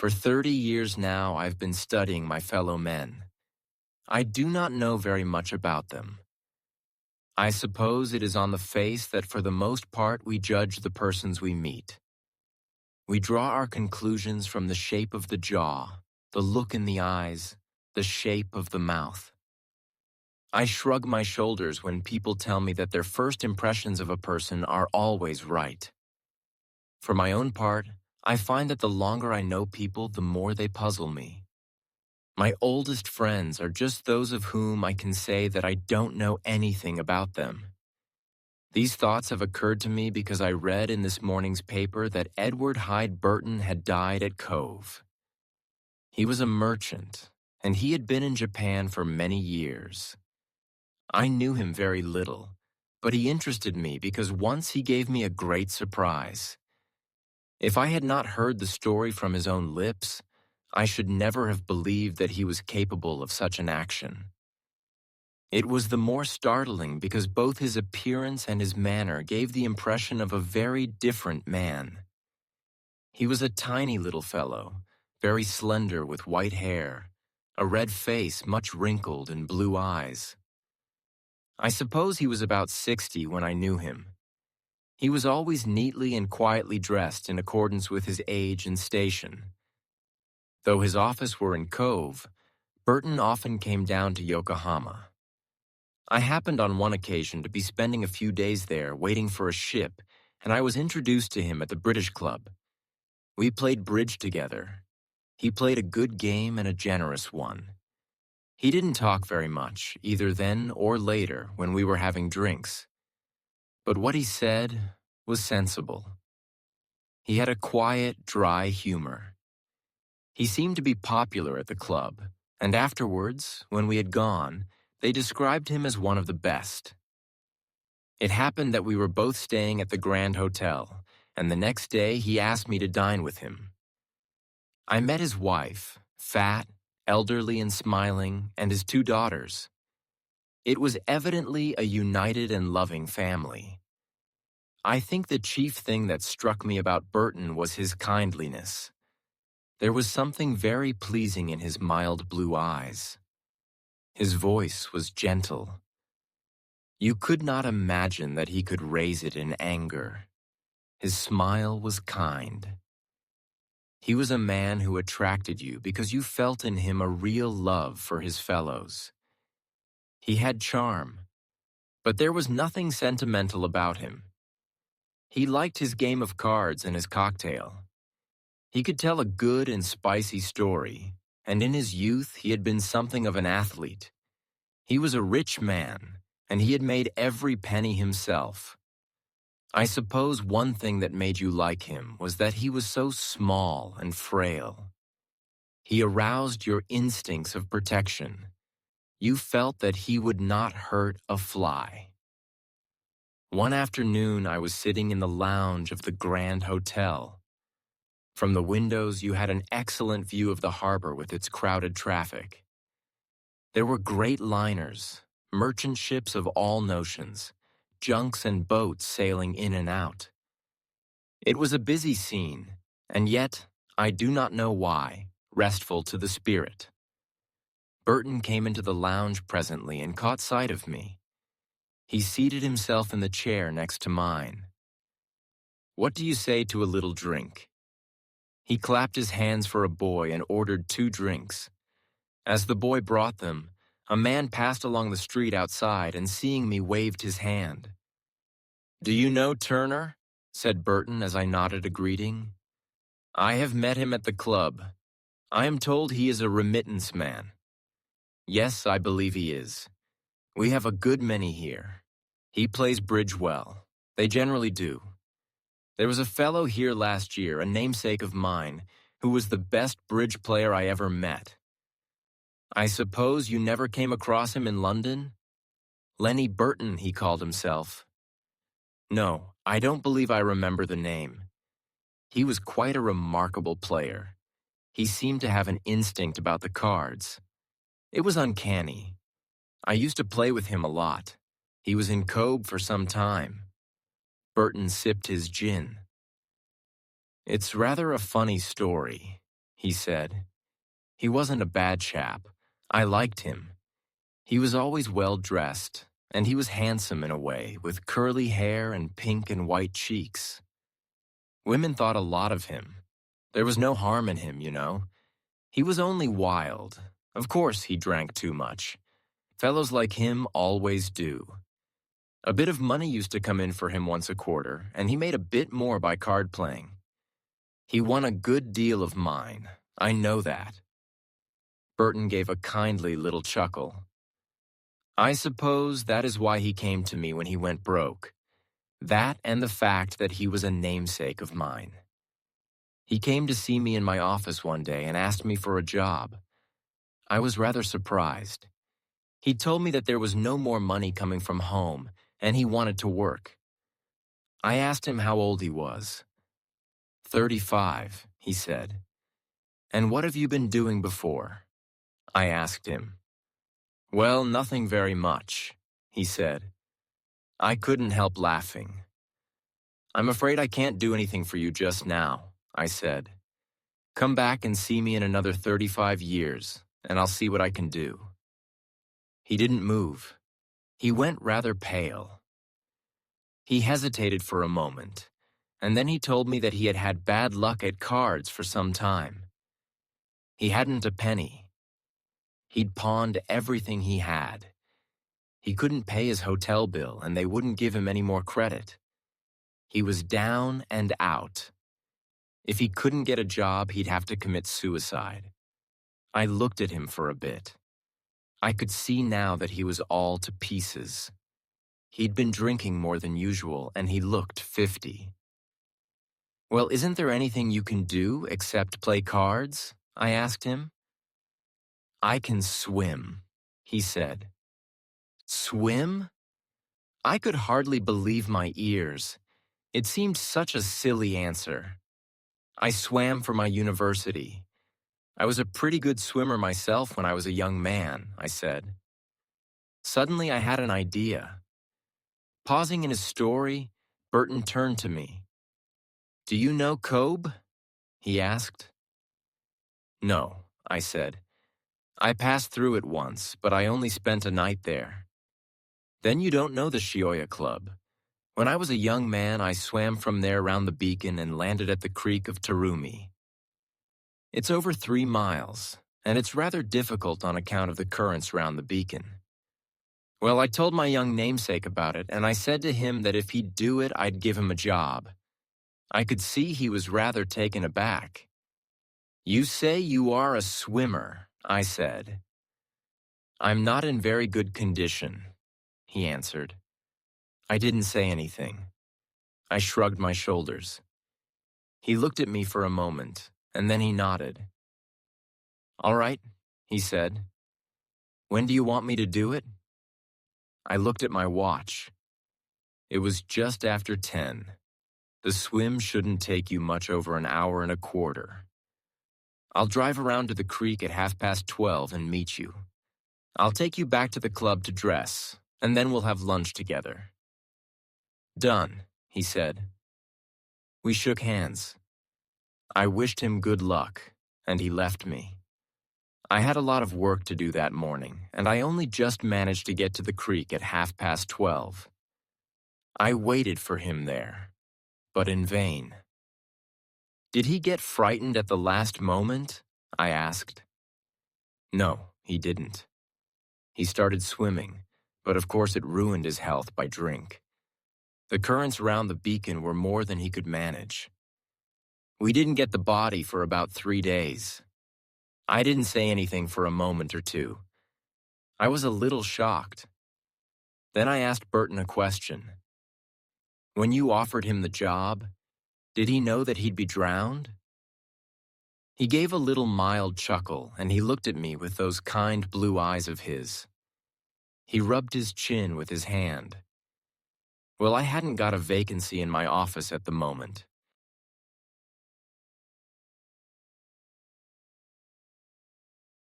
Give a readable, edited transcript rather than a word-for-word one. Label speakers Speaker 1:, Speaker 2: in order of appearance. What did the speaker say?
Speaker 1: For 30 years now, I've been studying my fellow men. I do not know very much about them. I suppose it is on the face that for the most part we judge the persons we meet. We draw our conclusions from the shape of the jaw, the look in the eyes, the shape of the mouth. I shrug my shoulders when people tell me that their first impressions of a person are always right. For my own part, I find that the longer I know people, the more they puzzle me. My oldest friends are just those of whom I can say that I don't know anything about them. These thoughts have occurred to me because I read in this morning's paper that Edward Hyde Burton had died at Cove. He was a merchant, and he had been in Japan for many years. I knew him very little, but he interested me because once he gave me a great surprise. If I had not heard the story from his own lips, I should never have believed that he was capable of such an action. It was the more startling because both his appearance and his manner gave the impression of a very different man. He was a tiny little fellow, very slender with white hair, a red face much wrinkled and blue eyes. I suppose he was about 60 when I knew him. He was always neatly and quietly dressed in accordance with his age and station. Though his office were in Cove, Burton often came down to Yokohama. I happened on one occasion to be spending a few days there waiting for a ship, and I was introduced to him at the British Club. We played bridge together. He played a good game and a generous one. He didn't talk very much, either then or later when we were having drinks. But what he said was sensible. He had a quiet, dry humor. He seemed to be popular at the club, and afterwards, when we had gone, they described him as one of the best. It happened that we were both staying at the Grand Hotel, and the next day he asked me to dine with him. I met his wife, fat, elderly and smiling, and his 2 daughters. It was evidently a united and loving family. I think the chief thing that struck me about Burton was his kindliness. There was something very pleasing in his mild blue eyes. His voice was gentle. You could not imagine that he could raise it in anger. His smile was kind. He was a man who attracted you because you felt in him a real love for his fellows. He had charm, but there was nothing sentimental about him. He liked his game of cards and his cocktail. He could tell a good and spicy story, and in his youth he had been something of an athlete. He was a rich man, and he had made every penny himself. I suppose one thing that made you like him was that he was so small and frail. He aroused your instincts of protection. You felt that he would not hurt a fly. One afternoon I was sitting in the lounge of the Grand Hotel. From the windows you had an excellent view of the harbor with its crowded traffic. There were great liners, merchant ships of all notions, junks and boats sailing in and out. It was a busy scene, and yet, I do not know why, restful to the spirit. Burton came into the lounge presently and caught sight of me. He seated himself in the chair next to mine. "What do you say to a little drink?" He clapped his hands for a boy and ordered 2 drinks. As the boy brought them, a man passed along the street outside and seeing me waved his hand. "Do you know Turner?" said Burton as I nodded a greeting. "I have met him at the club. I am told he is a remittance man." "Yes, I believe he is. We have a good many here. He plays bridge well. They generally do. There was a fellow here last year, a namesake of mine, who was the best bridge player I ever met. I suppose you never came across him in London? Lenny Burton, he called himself. No, I don't believe I remember the name. He was quite a remarkable player. He seemed to have an instinct about the cards. It was uncanny. I used to play with him a lot. He was in Cove for some time." Burton sipped his gin. "It's rather a funny story. he said. He wasn't a bad chap. I liked him. He was always well-dressed, and he was handsome in a way, with curly hair and pink and white cheeks. Women thought a lot of him. There was no harm in him, you know. He was only wild. Of course he drank too much. Fellows like him always do. A bit of money used to come in for him once a quarter, and he made a bit more by card playing. He won a good deal of mine. I know that. Burton gave a kindly little chuckle. I suppose that is why he came to me when he went broke. That and the fact that he was a namesake of mine. He came to see me in my office one day and asked me for a job. I was rather surprised. He told me that there was no more money coming from home, and he wanted to work. I asked him how old he was. 35, he said. And what have you been doing before? I asked him. Well, nothing very much, he said. I couldn't help laughing. I'm afraid I can't do anything for you just now, I said. Come back and see me in another 35 years, and I'll see what I can do. He didn't move. He went rather pale. He hesitated for a moment, and then he told me that he had had bad luck at cards for some time. He hadn't a penny. He'd pawned everything he had. He couldn't pay his hotel bill, and they wouldn't give him any more credit. He was down and out. If he couldn't get a job, he'd have to commit suicide. I looked at him for a bit. I could see now that he was all to pieces. He'd been drinking more than usual, and he looked 50. Well, isn't there anything you can do except play cards? I asked him. I can swim, he said. Swim? I could hardly believe my ears. It seemed such a silly answer. I swam for my university. I was a pretty good swimmer myself when I was a young man, I said. Suddenly I had an idea. Pausing in his story, Burton turned to me. Do you know Cobh? He asked. No, I said. I passed through it once, but I only spent a night there. Then you don't know the Shioya Club. When I was a young man, I swam from there round the beacon and landed at the creek of Tarumi. It's over 3 miles, and it's rather difficult on account of the currents round the beacon. Well, I told my young namesake about it, and I said to him that if he'd do it, I'd give him a job. I could see he was rather taken aback. You say you are a swimmer, I said. I'm not in very good condition, he answered. I didn't say anything. I shrugged my shoulders. He looked at me for a moment, and then he nodded. All right, he said. When do you want me to do it? I looked at my watch. It was just after 10. The swim shouldn't take you much over an hour and a quarter. I'll drive around to the creek at 12:30 and meet you. I'll take you back to the club to dress, and then we'll have lunch together. Done, he said. We shook hands. I wished him good luck, and he left me. I had a lot of work to do that morning, and I only just managed to get to the creek at 12:30. I waited for him there, but in vain. Did he get frightened at the last moment? I asked. No, he didn't. He started swimming, but of course it ruined his health by drink. The currents round the beacon were more than he could manage. We didn't get the body for about 3 days. I didn't say anything for a moment or two. I was a little shocked. Then I asked Burton a question. When you offered him the job, did he know that he'd be drowned? He gave a little mild chuckle, and he looked at me with those kind blue eyes of his. He rubbed his chin with his hand. Well, I hadn't got a vacancy in my office at the moment,